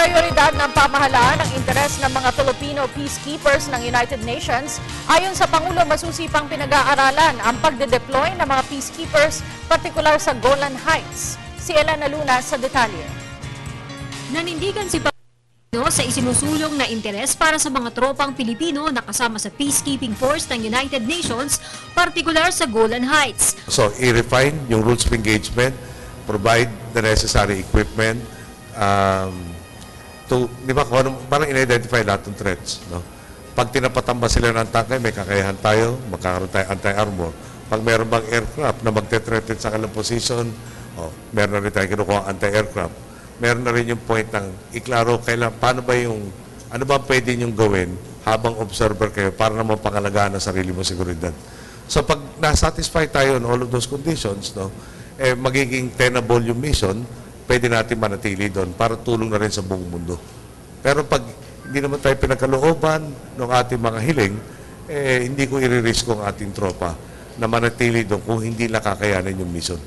Prioridad ng pamahalaan ang interes ng mga Filipino peacekeepers ng United Nations. Ayon sa Pangulo, masusipang pinag-aaralan ang pagde-deploy ng mga peacekeepers, partikular sa Golan Heights. Si Elena Luna sa detalye. Nanindigan si Pangulo sa isinusulong na interes para sa mga tropang Pilipino na kasama sa peacekeeping force ng United Nations, partikular sa Golan Heights. So, i-refine yung rules of engagement, provide the necessary equipment, di ba, parang in-identify lahat ng threats. No? Pag tinapatan ba sila ng tangkay, may kakayahan tayo, magkakaroon tayo anti-armor. Pag meron bang aircraft na magte-threaten sa kanilang position, meron na rin tayo kinukuha anti-aircraft. Meron na rin yung point ng iklaro, paano ba ano ba pwede niyong gawin habang observer kayo para naman pangalagaan ang sarili mo seguridad. So pag nasatisfy tayo on all of those conditions, no, magiging tenable yung mission, pwede natin manatili doon para tulong na rin sa buong mundo. Pero pag hindi naman tayo pinagkalooban ng ating mga hiling, hindi ko i-risk ang ating tropa na manatili doon kung hindi nakakayanin yung mission.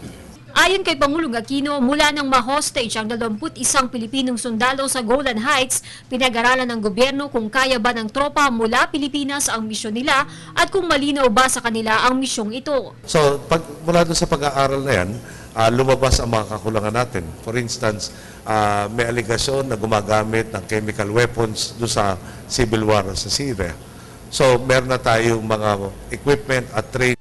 Ayon kay Pangulong Aquino, mula nang ma-hostage ang 21 Pilipinong sundalo sa Golan Heights, pinag-aralan ng gobyerno kung kaya ba ng tropa mula Pilipinas ang misyon nila at kung malinaw ba sa kanila ang misyong ito. So, mula doon sa pag-aaral na yan, lumabas ang mga kakulangan natin. For instance, may aligasyon na gumagamit ng chemical weapons doon sa civil war sa Syria. So, meron na tayong mga equipment at training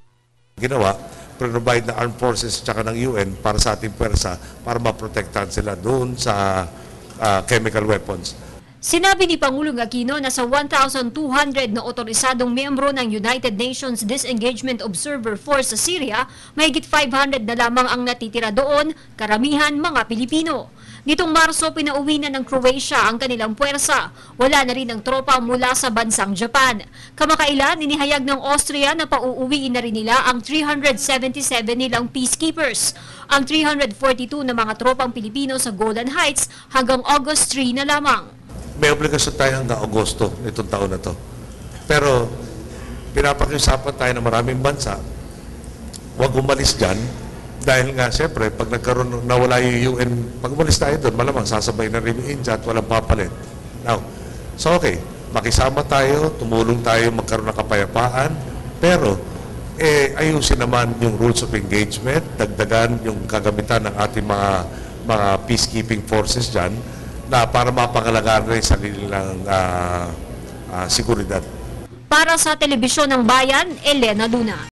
ginawa, provide na armed forces at ng UN para sa ating pwersa para maprotektahan sila doon sa chemical weapons. Sinabi ni Pangulong Aquino na sa 1,200 na otorisadong miyembro ng United Nations Disengagement Observer Force sa Syria, mahigit 500 na lamang ang natitira doon, karamihan mga Pilipino. Nitong Marso, pinauwi na ng Croatia ang kanilang puwersa. Wala na rin ang tropa mula sa bansang Japan. Kamakailan, inihayag ng Austria na pauuwiin na rin nila ang 377 nilang peacekeepers. Ang 342 na mga tropang Pilipino sa Golan Heights hanggang August 3 na lamang. May obligasyon tayo hanggang Agosto nitong taon na to. Pero pinapakiusapan tayo ng maraming bansa, huwag umalis dyan. Dahil nga, siyempre, pag nawala yung UN, pag umalis tayo doon, malamang sasabay na rin yung India at walang papalit. Now, so okay, makisama tayo, tumulong tayo, magkaroon ng kapayapaan, pero ayusin naman yung rules of engagement, dagdagan yung kagamitan ng ating mga peacekeeping forces dyan, na para mapangalagaan rin sa kanilang seguridad. Para sa Telebisyon ng Bayan, Elena Luna.